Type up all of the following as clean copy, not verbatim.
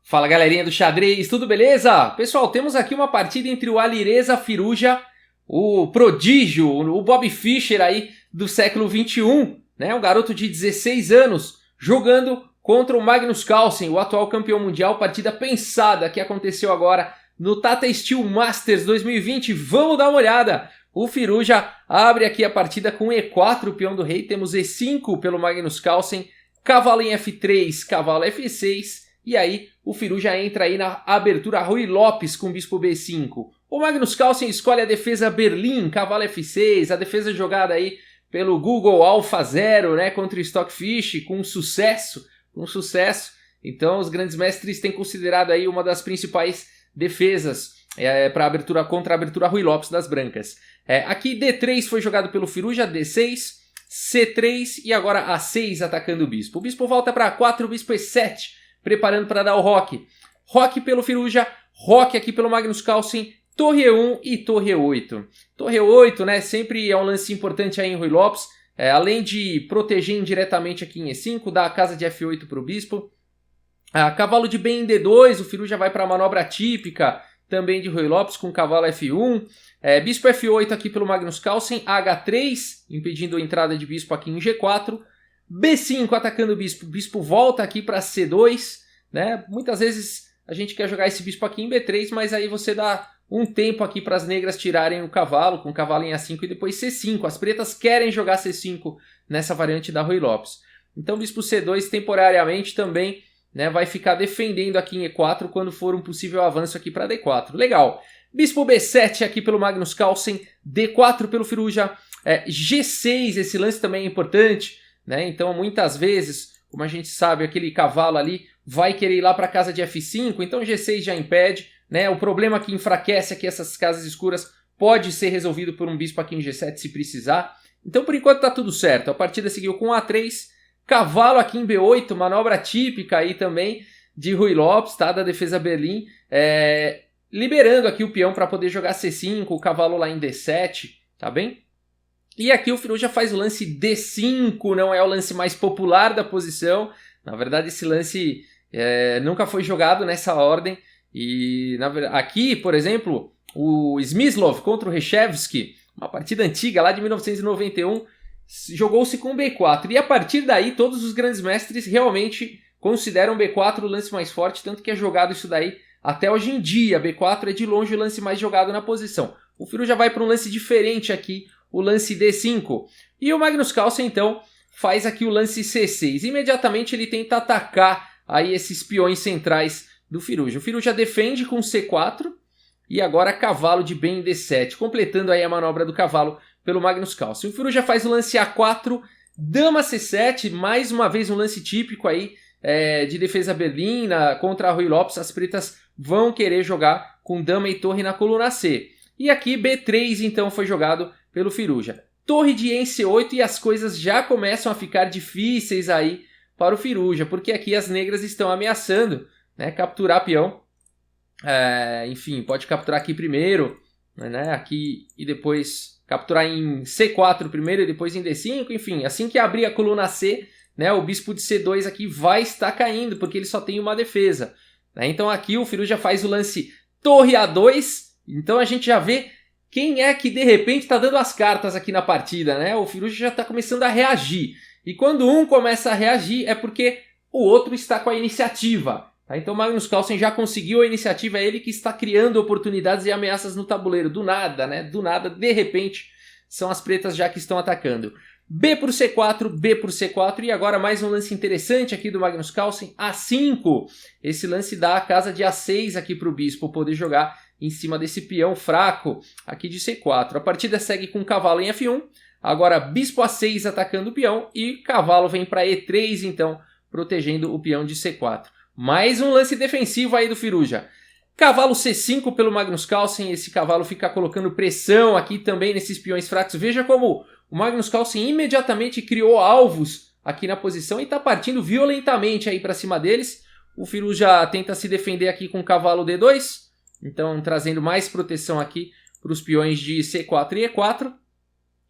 Fala galerinha do xadrez, tudo beleza? Pessoal, temos aqui uma partida entre o Alireza Firouzja, o prodígio, o Bob Fischer aí do século XXI, né? Um garoto de 16 anos, jogando contra o Magnus Carlsen, o atual campeão mundial. Partida pensada que aconteceu agora no Tata Steel Masters 2020. Vamos dar uma olhada. O Firouzja abre aqui a partida com E4, peão do rei. Temos E5 pelo Magnus Carlsen, cavalo em F3, cavalo F6. E aí o Firouzja entra aí na abertura Ruy Lopes com bispo B5. O Magnus Carlsen escolhe a defesa Berlim, cavalo F6, a defesa jogada aí pelo Google AlphaZero, né, contra o Stockfish, com sucesso. Então os grandes mestres têm considerado aí uma das principais defesas para abertura contra a abertura Ruy Lopes das brancas. Aqui D3 foi jogado pelo Firouzja, D6, C3 e agora A6 atacando o bispo. O bispo volta para A4, o bispo E7. Preparando para dar o roque. Roque pelo Firouzja, roque aqui pelo Magnus Carlsen, torre E1 e torre E8. Torre E8, né, sempre é um lance importante aí em Ruy Lopes. Além de proteger indiretamente aqui em E5, dá a casa de F8 para o bispo. Cavalo de bem em D2, o Firouzja vai para a manobra típica também de Ruy Lopes com cavalo F1. Bispo F8 aqui pelo Magnus Carlsen, H3, impedindo a entrada de bispo aqui em G4. B5 atacando o bispo. O bispo volta aqui para C2, né? Muitas vezes a gente quer jogar esse bispo aqui em B3, mas aí você dá um tempo aqui para as negras tirarem o cavalo, com o cavalo em A5 e depois C5. As pretas querem jogar C5 nessa variante da Ruy Lopes. Então bispo C2 temporariamente também, né, vai ficar defendendo aqui em E4 quando for um possível avanço aqui para D4. Legal. Bispo B7 aqui pelo Magnus Carlsen, D4 pelo Firouzja, G6, esse lance também é importante. Né? Então, muitas vezes, como a gente sabe, aquele cavalo ali vai querer ir lá para a casa de F5, então G6 já impede. Né? O problema que enfraquece aqui essas casas escuras pode ser resolvido por um bispo aqui em G7 se precisar. Então, por enquanto, está tudo certo. A partida seguiu com A3, cavalo aqui em B8, manobra típica aí também de Ruy Lopes, tá? Da defesa Berlim, liberando aqui o peão para poder jogar C5, o cavalo lá em D7, tá bem? E aqui o Firouzja faz o lance D5, não é o lance mais popular da posição. Na verdade, esse lance nunca foi jogado nessa ordem. E aqui, por exemplo, o Smyslov contra o Reshevsky, uma partida antiga lá de 1991, jogou-se com B4. E a partir daí, todos os grandes mestres realmente consideram B4 o lance mais forte, tanto que é jogado isso daí até hoje em dia. B4 é de longe o lance mais jogado na posição. O Firouzja vai para um lance diferente aqui, o lance D5. E o Magnus Carlsen, então, faz aqui o lance C6. Imediatamente ele tenta atacar aí esses peões centrais do Firouzja. O Firouzja defende com C4 e agora cavalo de bem em D7, completando aí a manobra do cavalo pelo Magnus Carlsen. O Firouzja faz o lance A4, dama C7, mais uma vez um lance típico aí de defesa Berlim contra a Ruy Lopes. As pretas vão querer jogar com dama e torre na coluna C. E aqui B3 então foi jogado pelo Firouzja. Torre de em C8 e as coisas já começam a ficar difíceis aí para o Firouzja, porque aqui as negras estão ameaçando, né, capturar peão. Enfim, pode capturar aqui primeiro, né, aqui e depois capturar em C4 primeiro e depois em D5. Enfim, assim que abrir a coluna C, né, o bispo de C2 aqui vai estar caindo, porque ele só tem uma defesa. Né? Então aqui o Firouzja faz o lance torre A2, então a gente já vê quem é que de repente está dando as cartas aqui na partida, né? O Firouzja já está começando a reagir. E quando um começa a reagir é porque o outro está com a iniciativa. Tá? Então Magnus Carlsen já conseguiu a iniciativa, é ele que está criando oportunidades e ameaças no tabuleiro. Do nada, né? Do nada, de repente, são as pretas já que estão atacando. B por C4, B por C4 e agora mais um lance interessante aqui do Magnus Carlsen, A5. Esse lance dá a casa de A6 aqui para o bispo poder jogar em cima desse peão fraco aqui de C4. A partida segue com cavalo em F1, agora bispo A6 atacando o peão e cavalo vem para E3 então, protegendo o peão de C4. Mais um lance defensivo aí do Firouzja. Cavalo C5 pelo Magnus Carlsen, esse cavalo fica colocando pressão aqui também nesses peões fracos. Veja como o Magnus Carlsen imediatamente criou alvos aqui na posição e está partindo violentamente aí para cima deles. O Firouzja tenta se defender aqui com o cavalo D2, então trazendo mais proteção aqui para os peões de C4 e E4.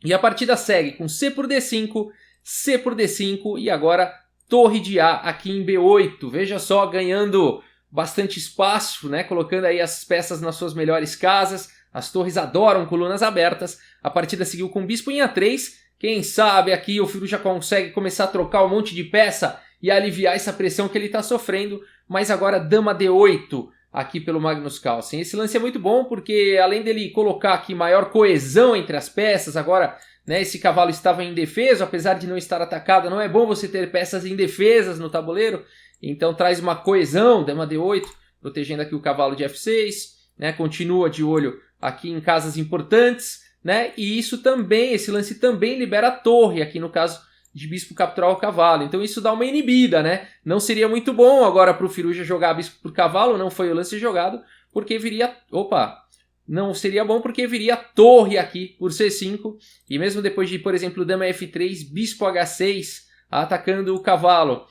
E a partida segue com C por D5, C por D5 e agora torre de A aqui em B8. Veja só, ganhando bastante espaço, né? Colocando aí as peças nas suas melhores casas. As torres adoram colunas abertas. A partida seguiu com bispo em A3. Quem sabe aqui o Firuja consegue começar a trocar um monte de peça e aliviar essa pressão que ele está sofrendo. Mas agora dama D8 aqui pelo Magnus Carlsen. Esse lance é muito bom porque além dele colocar aqui maior coesão entre as peças, agora, né, esse cavalo estava indefeso, apesar de não estar atacado, não é bom você ter peças indefesas no tabuleiro, então traz uma coesão, dama D8, protegendo aqui o cavalo de F6, né, continua de olho aqui em casas importantes, né, e isso também, esse lance também libera a torre, aqui no caso de bispo capturar o cavalo. Então isso dá uma inibida, né? Não seria muito bom agora para o Firuja jogar bispo por cavalo, não foi o lance jogado, porque viria... Opa! Não seria bom porque viria torre aqui por C5, e mesmo depois de, por exemplo, dama F3, bispo H6, atacando o cavalo,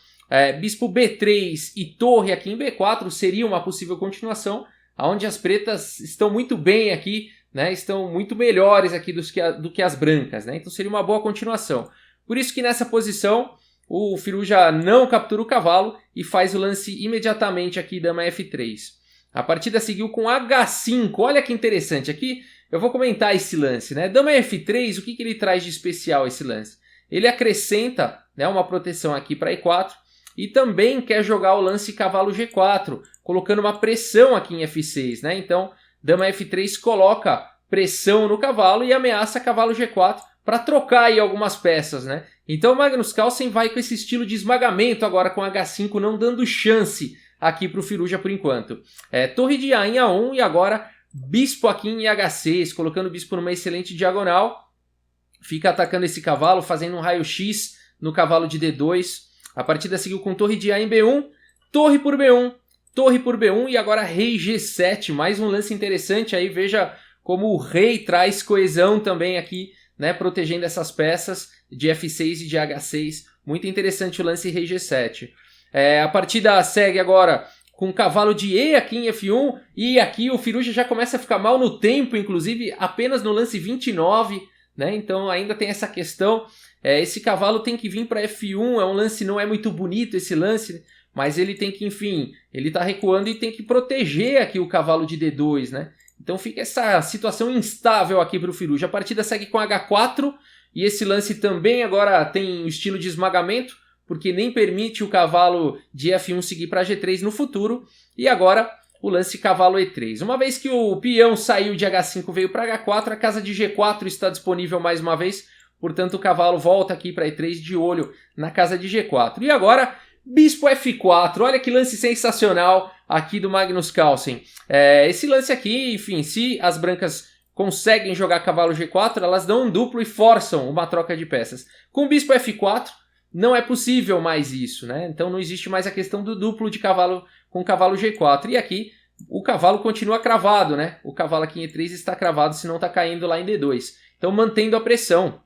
bispo B3 e torre aqui em B4 seria uma possível continuação, onde as pretas estão muito bem aqui, né? Estão muito melhores aqui do que as brancas, né? Então seria uma boa continuação. Por isso que nessa posição o Firuja não captura o cavalo e faz o lance imediatamente aqui, dama F3. A partida seguiu com H5, olha que interessante, aqui eu vou comentar esse lance, né? Dama F3, o que ele traz de especial esse lance? Ele acrescenta, né, uma proteção aqui para E4 e também quer jogar o lance cavalo G4, colocando uma pressão aqui em F6, né? Então dama F3 coloca pressão no cavalo e ameaça cavalo G4, para trocar aí algumas peças, né? Então o Magnus Carlsen vai com esse estilo de esmagamento agora com H5, não dando chance aqui para o Firuja por enquanto. Torre de A em A1 e agora bispo aqui em H6, colocando o bispo numa excelente diagonal. Fica atacando esse cavalo, fazendo um raio-x no cavalo de D2. A partida seguiu com torre de A em B1, torre por B1, torre por B1 e agora rei G7. Mais um lance interessante aí, veja como o rei traz coesão também aqui, né, protegendo essas peças de F6 e de H6. Muito interessante o lance rei G7. A partida segue agora com o cavalo de E aqui em F1. E aqui o Firuja já começa a ficar mal no tempo, inclusive apenas no lance 29. Né? Então ainda tem essa questão. Esse cavalo tem que vir para F1. É um lance, não é muito bonito esse lance. Mas ele tem que, enfim, ele está recuando e tem que proteger aqui o cavalo de D2, né? Então fica essa situação instável aqui para o Firuja. A partida segue com H4 e esse lance também agora tem um estilo de esmagamento, porque nem permite o cavalo de F1 seguir para G3 no futuro. E agora o lance cavalo E3. Uma vez que o peão saiu de H5 e veio para H4, a casa de G4 está disponível mais uma vez. Portanto o cavalo volta aqui para E3 de olho na casa de G4. E agora bispo F4, olha que lance sensacional aqui do Magnus Carlsen. Esse lance aqui, enfim, se as brancas conseguem jogar cavalo G4, elas dão um duplo e forçam uma troca de peças. Com o bispo F4, não é possível mais isso, né? Então não existe mais a questão do duplo de cavalo com cavalo G4. E aqui o cavalo continua cravado, né? O cavalo aqui em E3 está cravado, se não está caindo lá em D2. Então mantendo a pressão.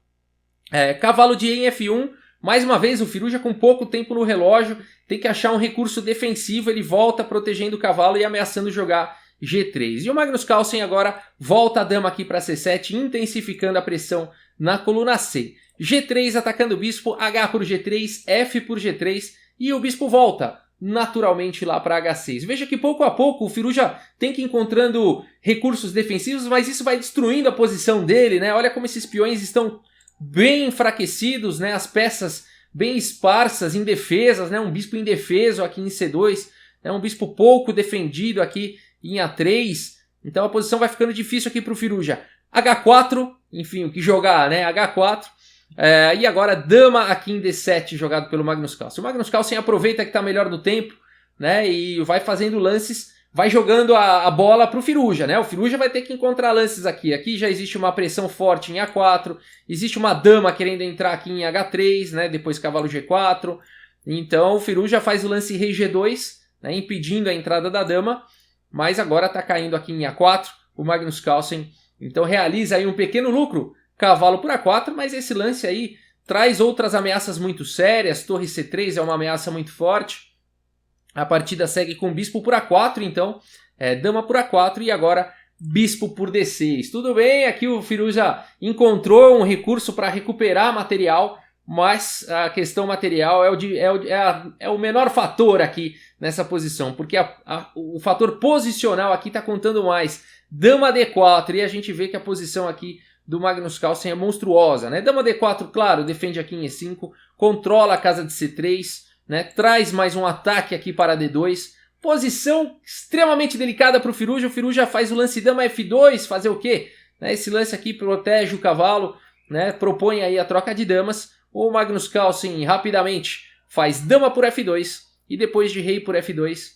Cavalo de E em F1. Mais uma vez o Firuja com pouco tempo no relógio, tem que achar um recurso defensivo, ele volta protegendo o cavalo e ameaçando jogar G3. E o Magnus Carlsen agora volta a dama aqui para C7, intensificando a pressão na coluna C. G3 atacando o bispo, H por G3, F por G3 e o bispo volta naturalmente lá para H6. Veja que pouco a pouco o Firuja tem que ir encontrando recursos defensivos, mas isso vai destruindo a posição dele, né? Olha como esses peões estão bem enfraquecidos, né? As peças bem esparsas, indefesas, né? Um bispo indefeso aqui em C2, né? Um bispo pouco defendido aqui em A3. Então a posição vai ficando difícil aqui para o Firuja. H4, enfim, o que jogar, né? H4. E agora dama aqui em D7 jogado pelo Magnus Carlsen. O Magnus Carlsen aproveita que está melhor do tempo, né? E vai fazendo lances, vai jogando a bola para o Firuja, né? O Firuja vai ter que encontrar lances aqui. Aqui já existe uma pressão forte em A4, existe uma dama querendo entrar aqui em H3, né? Depois cavalo G4. Então o Firuja faz o lance rei G2, né? Impedindo a entrada da dama, mas agora está caindo aqui em A4 o Magnus Carlsen. Então realiza aí um pequeno lucro, cavalo por A4, mas esse lance aí traz outras ameaças muito sérias. Torre C3 é uma ameaça muito forte. A partida segue com bispo por A4, então, dama por A4 e agora bispo por D6. Tudo bem, aqui o Firuja encontrou um recurso para recuperar material, mas a questão material é o menor fator aqui nessa posição, porque o fator posicional aqui está contando mais. Dama D4, e a gente vê que a posição aqui do Magnus Carlsen é monstruosa, né? Dama D4, claro, defende aqui em E5, controla a casa de C3, né? Traz mais um ataque aqui para D2, posição extremamente delicada para o Firuja. O Firuja faz o lance Dama F2, fazer o quê? Esse lance aqui protege o cavalo, né? Propõe aí a troca de damas. O Magnus Carlsen rapidamente faz Dama por F2 e depois de Rei por F2,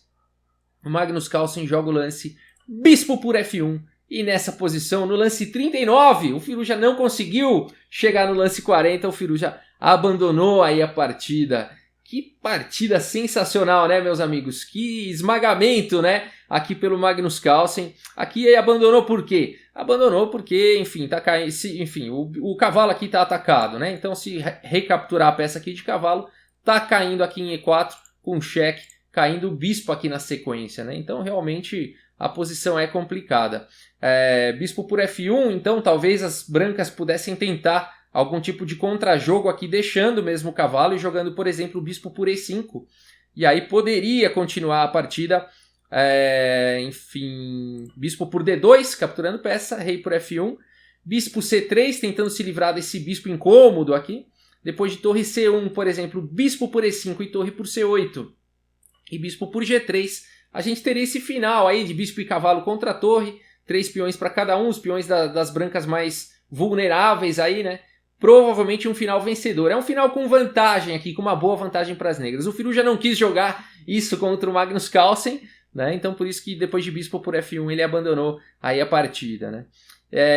o Magnus Carlsen joga o lance Bispo por F1. E nessa posição, no lance 39, o Firuja não conseguiu chegar no lance 40, o Firuja abandonou aí a partida. Que partida sensacional, né, meus amigos? Que esmagamento, né, aqui pelo Magnus Carlsen. Aqui ele abandonou por quê? Abandonou porque, enfim, tá caindo, enfim, o cavalo aqui tá atacado, né? Então, se recapturar a peça aqui de cavalo, tá caindo aqui em E4 com cheque, caindo o bispo aqui na sequência, né? Então, realmente, a posição é complicada. Bispo por F1, então talvez as brancas pudessem tentar algum tipo de contra-jogo aqui, deixando mesmo o cavalo e jogando, por exemplo, o bispo por E5. E aí poderia continuar a partida, enfim, bispo por D2, capturando peça, rei por F1, bispo C3, tentando se livrar desse bispo incômodo aqui. Depois de torre C1, por exemplo, bispo por E5 e torre por C8 e bispo por G3, a gente teria esse final aí de bispo e cavalo contra a torre, 3 peões para cada um, os peões das brancas mais vulneráveis aí, né? Provavelmente um final vencedor. É um final com vantagem aqui, com uma boa vantagem para as negras. O Firuja não quis jogar isso contra o Magnus Carlsen, né? Então por isso que depois de bispo por F1 ele abandonou aí a partida, né?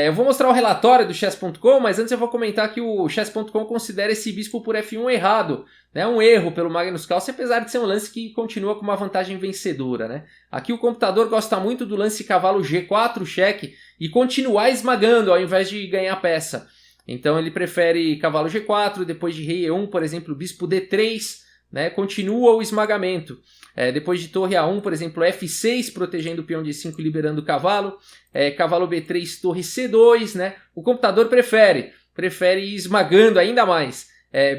Eu vou mostrar o relatório do chess.com, mas antes eu vou comentar que o chess.com considera esse bispo por F1 errado, né? Um erro pelo Magnus Carlsen, apesar de ser um lance que continua com uma vantagem vencedora, né? Aqui o computador gosta muito do lance cavalo G4 cheque e continuar esmagando ao invés de ganhar peça. Então ele prefere cavalo G4, depois de rei E1, por exemplo, bispo D3, né? Continua o esmagamento. Depois de torre A1, por exemplo, F6, protegendo o peão de 5 e liberando o cavalo. Cavalo B3, torre C2, né? O computador prefere ir esmagando ainda mais.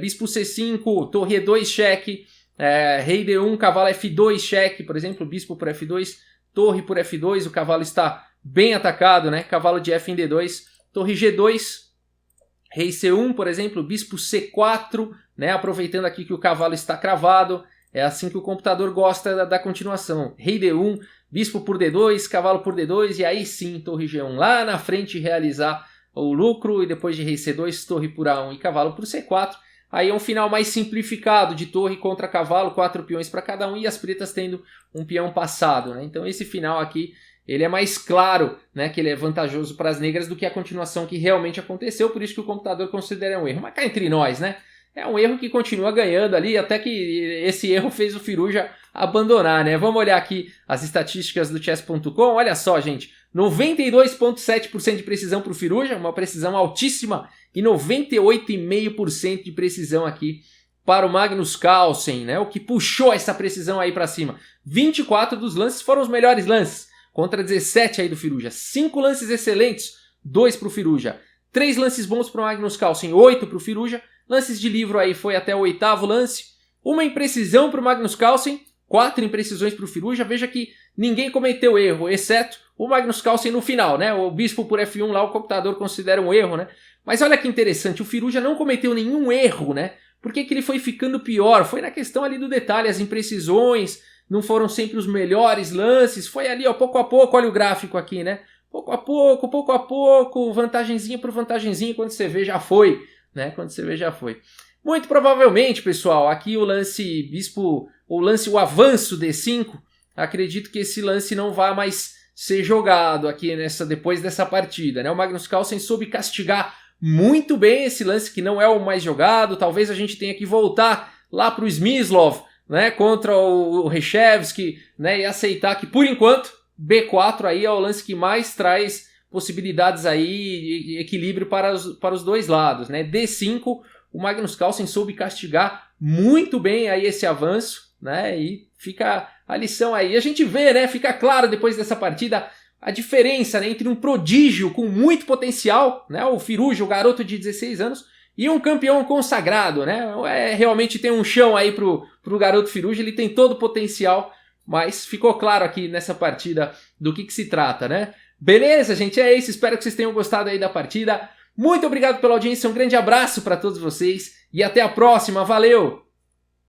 Bispo C5, torre E2, cheque. Rei D1, cavalo F2, cheque, por exemplo, bispo por F2, torre por F2, o cavalo está bem atacado, né? Cavalo de F em D2, torre G2, rei C1, por exemplo, bispo C4, né? Aproveitando aqui que o cavalo está cravado. É assim que o computador gosta da continuação. Rei D1, bispo por D2, cavalo por D2 e aí sim, torre G1 lá na frente realizar o lucro e depois de rei C2, torre por A1 e cavalo por C4. Aí é um final mais simplificado de torre contra cavalo, 4 peões para cada um e as pretas tendo um peão passado, né? Então esse final aqui ele é mais claro, né, que ele é vantajoso para as negras do que a continuação que realmente aconteceu, por isso que o computador considera um erro. Mas cá entre nós, né? É um erro que continua ganhando ali, até que esse erro fez o Firuja abandonar, né? Vamos olhar aqui as estatísticas do chess.com. Olha só, gente, 92,7% de precisão para o Firuja, uma precisão altíssima, e 98,5% de precisão aqui para o Magnus Carlsen, né? O que puxou essa precisão aí para cima. 24 dos lances foram os melhores lances, contra 17 aí do Firuja. 5 lances excelentes, 2 para o Firuja. 3 lances bons para o Magnus Carlsen, 8 para o Firuja. Lances de livro aí foi até o 8º lance. Uma imprecisão para o Magnus Carlsen, 4 imprecisões para o Firuja. Veja que ninguém cometeu erro, exceto o Magnus Carlsen no final, né? O bispo por F1 lá o computador considera um erro, né? Mas olha que interessante, o Firuja não cometeu nenhum erro, né? Por que ele foi ficando pior? Foi na questão ali do detalhe, as imprecisões não foram sempre os melhores lances. Foi ali, ó, pouco a pouco, olha o gráfico aqui, né? Pouco a pouco, vantagenzinha por vantagenzinha, quando você vê já foi. Né? Quando você vê já foi. Muito provavelmente, pessoal, aqui o lance bispo, o avanço D5, acredito que esse lance não vai mais ser jogado aqui depois dessa partida, né? O Magnus Carlsen soube castigar muito bem esse lance que não é o mais jogado. Talvez a gente tenha que voltar lá para o Smyslov, né? Contra o Reshevsky, né? E aceitar que por enquanto B4 aí é o lance que mais traz possibilidades aí de equilíbrio para os dois lados, né? D5, o Magnus Carlsen soube castigar muito bem aí esse avanço, né? E fica a lição aí. A gente vê, né? Fica claro depois dessa partida a diferença, né, entre um prodígio com muito potencial, né? O Firuja, o garoto de 16 anos, e um campeão consagrado, né? Realmente tem um chão aí pro garoto Firuja, ele tem todo o potencial, mas ficou claro aqui nessa partida do que se trata, né? Beleza, gente? É isso. Espero que vocês tenham gostado aí da partida. Muito obrigado pela audiência, um grande abraço para todos vocês e até a próxima. Valeu!